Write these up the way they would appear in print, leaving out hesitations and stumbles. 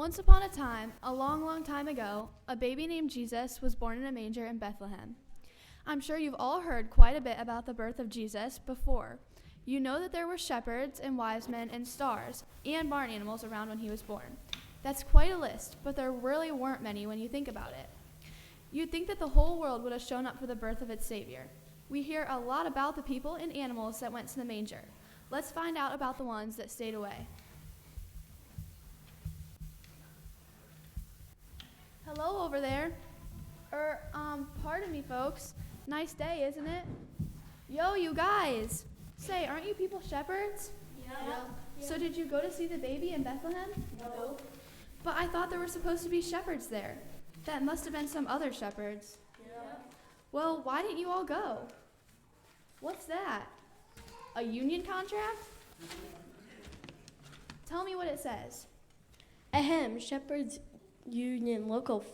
Once upon a time, a long, long time ago, a baby named Jesus was born in a manger in Bethlehem. I'm sure you've all heard quite a bit about the birth of Jesus before. You know that there were shepherds and wise men and stars and barn animals around when he was born. That's quite a list, but there really weren't many when you think about it. You'd think that the whole world would have shown up for the birth of its Savior. We hear a lot about the people and animals that went to the manger. Let's find out about the ones that stayed away. Hello over there. Pardon me, folks. Nice day, isn't it? Yo, you guys. Say, aren't you people shepherds? Yeah. So did you go to see the baby in Bethlehem? No. But I thought there were supposed to be shepherds there. That must have been some other shepherds. Yeah. Well, why didn't you all go? What's that? A union contract? Tell me what it says. Shepherds Union Local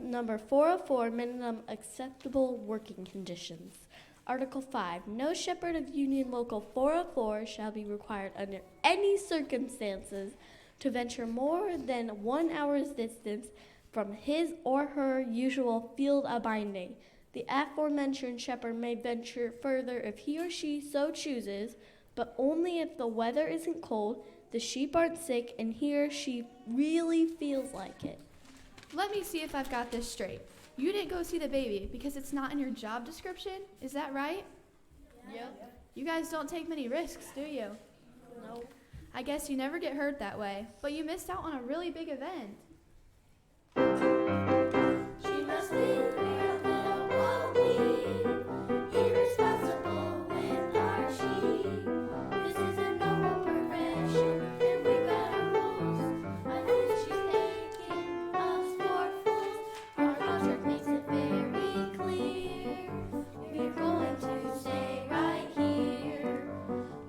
number 404, minimum acceptable working conditions. Article 5, no shepherd of Union Local 404 shall be required under any circumstances to venture more than 1 hour's distance from his or her usual field of binding. The aforementioned shepherd may venture further if he or she so chooses, but only if the weather isn't cold, the sheep aren't sick, and he or she really feels like it. Let me see if I've got this straight. You didn't go see the baby because it's not in your job description, is that right? Yep. You guys don't take many risks, do you? No. I guess you never get hurt that way, but you missed out on a really big event. She must be real little wobbly, irresponsible with our sheep. This is a noble profession, and we've got our rules. I think she's taking us for fools. Our contract makes it very clear. We're going to stay right here.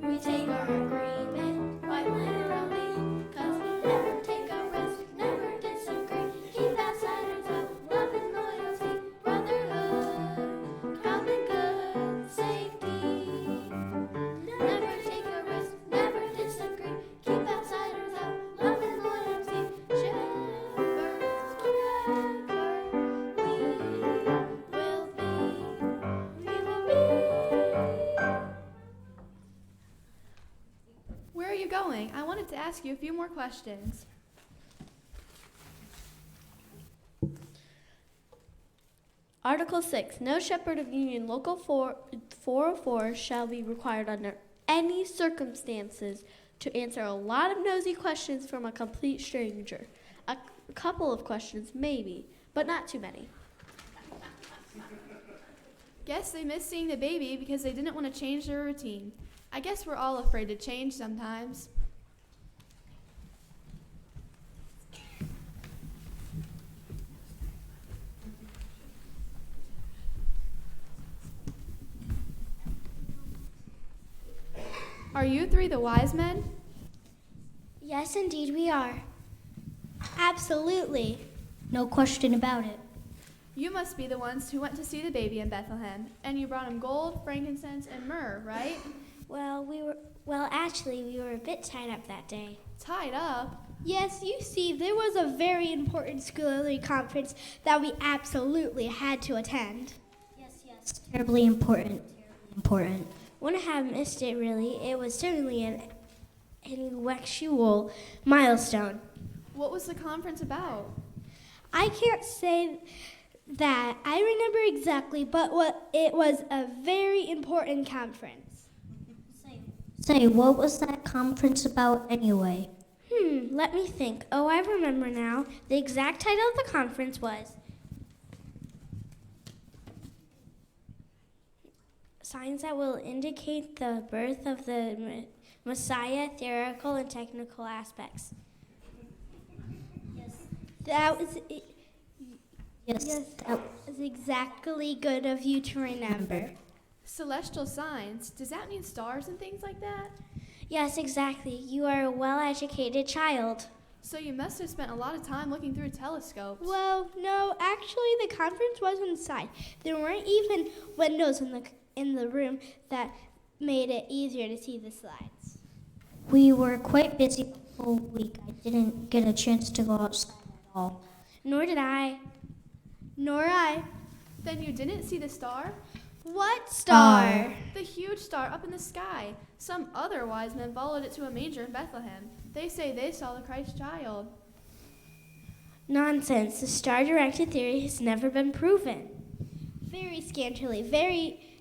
We take our agreement quite literally, 'cause we never take a risk, never disagree. Keep outsiders out, love and loyalty, brotherhood, common good, safety. Never take a risk, never disagree. Keep outsiders out, love and loyalty. Shepherds forever, we will be. Where are you going? I wanted to ask you a few more questions. Article 6, no shepherd of Union Local 404 shall be required under any circumstances to answer a lot of nosy questions from a complete stranger. A couple of questions, maybe, but not too many. Guess they missed seeing the baby because they didn't want to change their routine. I guess we're all afraid to change sometimes. Are you three the wise men? Yes, indeed we are. Absolutely. No question about it. You must be the ones who went to see the baby in Bethlehem, and you brought him gold, frankincense, and myrrh, right? Actually, we were a bit tied up that day. Tied up? Yes, you see, there was a very important scholarly conference that we absolutely had to attend. Yes. Terribly important. Wouldn't have missed it, really. It was certainly an intellectual milestone. What was the conference about? I can't say that I remember exactly, but it was a very important conference. Say, what was that conference about anyway? Let me think. Oh, I remember now. The exact title of the conference was Signs That Will Indicate the Birth of the Messiah, Theoretical and Technical Aspects. Yes. That was it. Yes. That was exactly good of you to remember. Celestial signs? Does that mean stars and things like that? Yes, exactly. You are a well-educated child. So you must have spent a lot of time looking through telescopes. Well, no, actually the conference was inside. There weren't even windows in the room that made it easier to see the slides. We were quite busy whole week I didn't get a chance to go outside at all. Nor did I. Nor I. Then you didn't see the star? What star? The huge star up in the sky. Some other wise men followed it to a manger in Bethlehem. They say they saw the Christ child. Nonsense. The star-directed theory has never been proven. Very scantily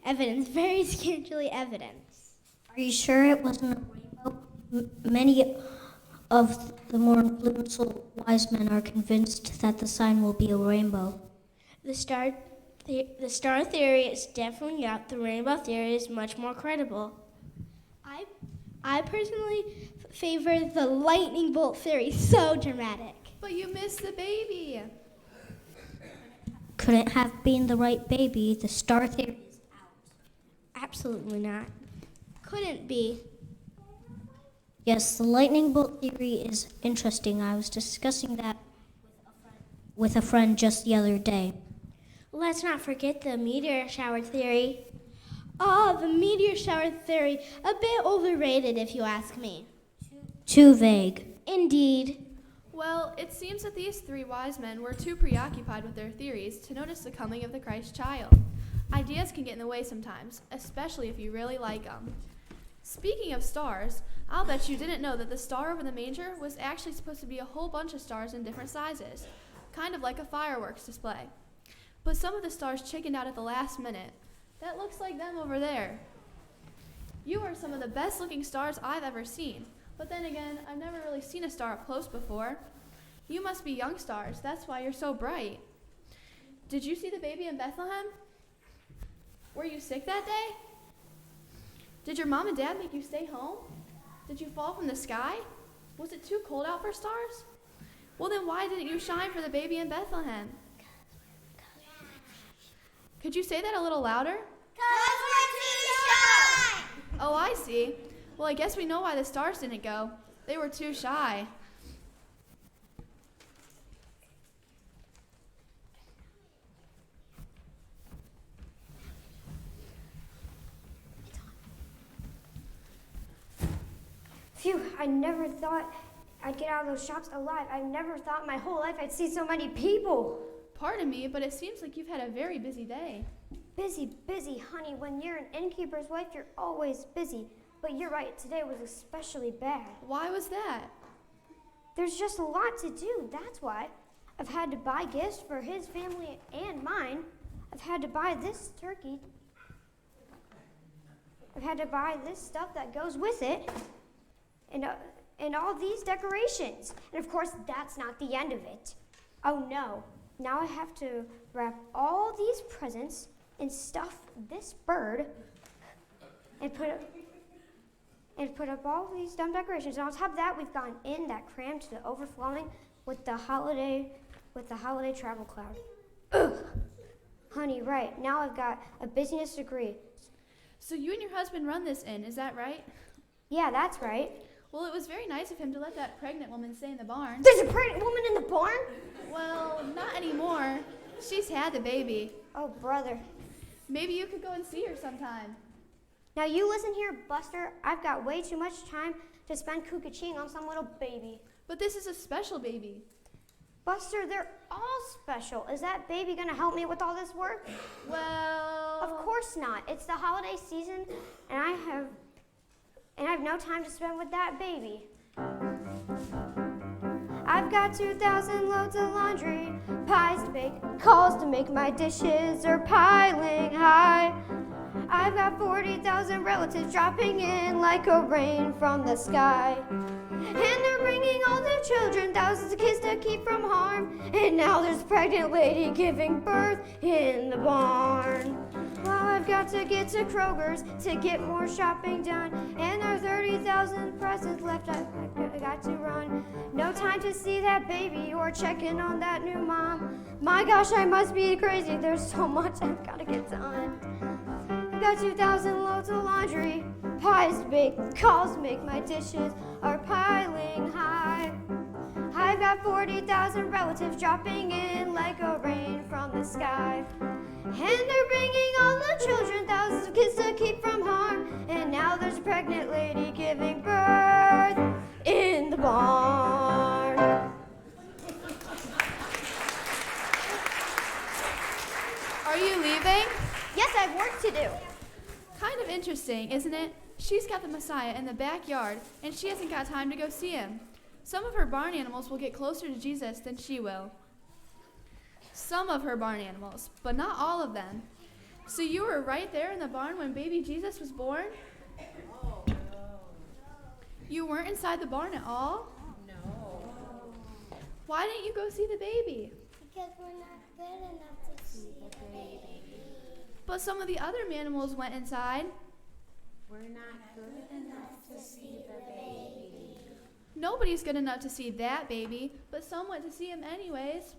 evidence. Are you sure it wasn't a rainbow? Many of the more influential wise men are convinced that the sign will be a rainbow. The star theory is definitely out. The rainbow theory is much more credible. I personally favor the lightning bolt theory. So dramatic. But you missed the baby. Couldn't have been the right baby. The star theory is out. Absolutely not. Couldn't be. Yes, the lightning bolt theory is interesting. I was discussing that with a friend just the other day. Let's not forget the meteor shower theory. The meteor shower theory, a bit overrated if you ask me. Too vague. Indeed. Well, it seems that these three wise men were too preoccupied with their theories to notice the coming of the Christ child. Ideas can get in the way sometimes, especially if you really like them. Speaking of stars, I'll bet you didn't know that the star over the manger was actually supposed to be a whole bunch of stars in different sizes, kind of like a fireworks display. But some of the stars chickened out at the last minute. That looks like them over there. You are some of the best looking stars I've ever seen. But then again, I've never really seen a star up close before. You must be young stars. That's why you're so bright. Did you see the baby in Bethlehem? Were you sick that day? Did your mom and dad make you stay home? Did you fall from the sky? Was it too cold out for stars? Well, then why didn't you shine for the baby in Bethlehem? Could you say that a little louder? 'Cause we're too shy! Oh, I see. Well, I guess we know why the stars didn't go. They were too shy. Phew, I never thought I'd get out of those shops alive. I never thought my whole life I'd see so many people. Pardon me, but it seems like you've had a very busy day. Busy, honey. When you're an innkeeper's wife, you're always busy. But you're right, today was especially bad. Why was that? There's just a lot to do, that's why. I've had to buy gifts for his family and mine. I've had to buy this turkey. I've had to buy this stuff that goes with it. And all these decorations. And of course, that's not the end of it. Oh no, now I have to wrap all these presents and stuff this bird and put up all these dumb decorations. And on top of that, we've gotten in that crammed to the overflowing with the holiday travel cloud. Ugh. Honey, right, now I've got a business degree. So you and your husband run this inn, is that right? Yeah, that's right. Well, it was very nice of him to let that pregnant woman stay in the barn. There's a pregnant woman in the barn? Well, not anymore. She's had the baby. Oh, brother. Maybe you could go and see her sometime. Now you listen here, Buster. I've got way too much time to spend cuckooing on some little baby. But this is a special baby. Buster, they're all special. Is that baby gonna help me with all this work? Well... Of course not. It's the holiday season, and I have no time to spend with that baby. I've got 2,000 loads of laundry, pies to bake, calls to make, my dishes are piling high. I've got 40,000 relatives dropping in like a rain from the sky. And they're bringing all their children, thousands of kids to keep from harm. And now there's a pregnant lady giving birth in the barn. Well, I've got to get to Kroger's to get more shopping done. And there are 30,000 presents left, I got to run. No time to see that baby or checking on that new mom. My gosh, I must be crazy, there's so much I've got to get done. I've got 2,000 loads of laundry, pies to bake, calls to make, my dishes are piling high. I've got 40,000 relatives dropping in like a rain from the sky. And they're bringing all the children, thousands of kids to keep from harm. And now there's a pregnant lady giving birth in the barn. to do. Kind of interesting, isn't it? She's got the Messiah in the backyard, and she hasn't got time to go see him. Some of her barn animals will get closer to Jesus than she will. Some of her barn animals, but not all of them. So you were right there in the barn when baby Jesus was born? Oh, no. You weren't inside the barn at all? No. Why didn't you go see the baby? Because we're not good enough to see the baby. But some of the other animals went inside. We're not good enough to see the baby. Nobody's good enough to see that baby, but some went to see him anyways.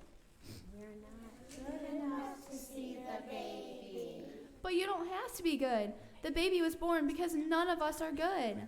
We're not good enough to see the baby. But you don't have to be good. The baby was born because none of us are good.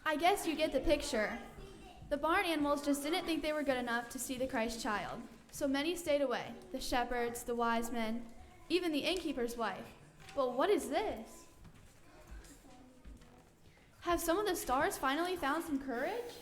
I guess you get the picture. The barn animals just didn't think they were good enough to see the Christ child. So many stayed away, the shepherds, the wise men, even the innkeeper's wife. But what is this? Have some of the stars finally found some courage?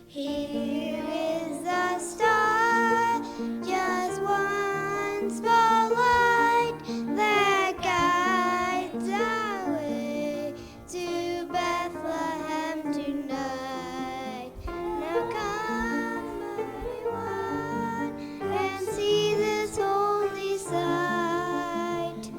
Here is the star, just one small light that guides our way to Bethlehem tonight. Now come, everyone, and see this holy sight.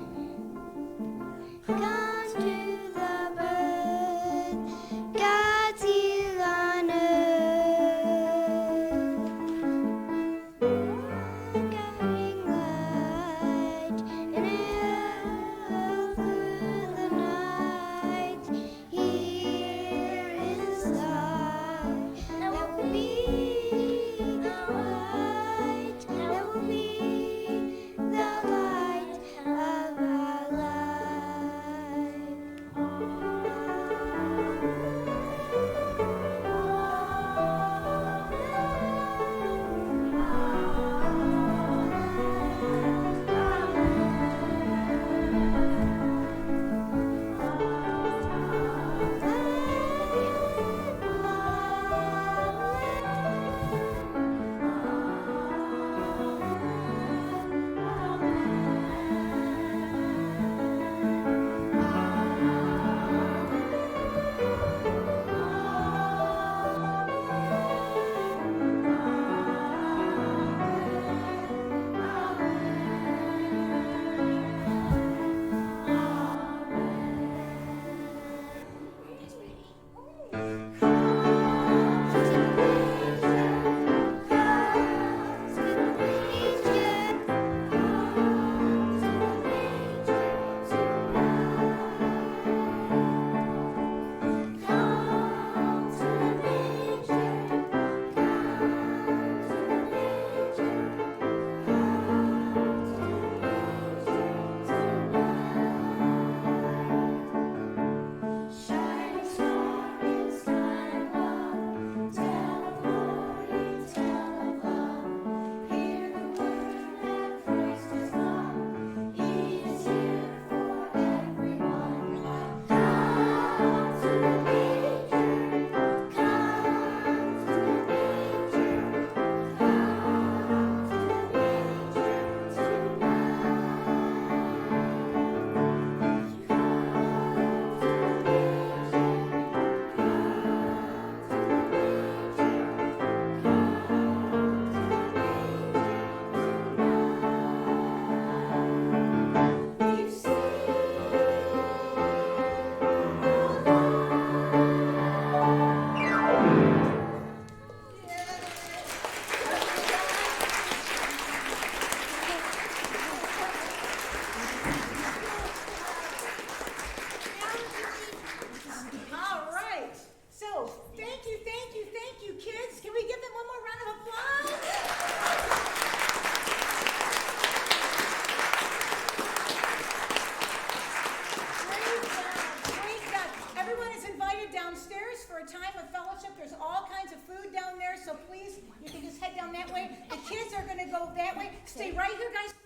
down that way. The kids are going to go that way. Stay right here, guys.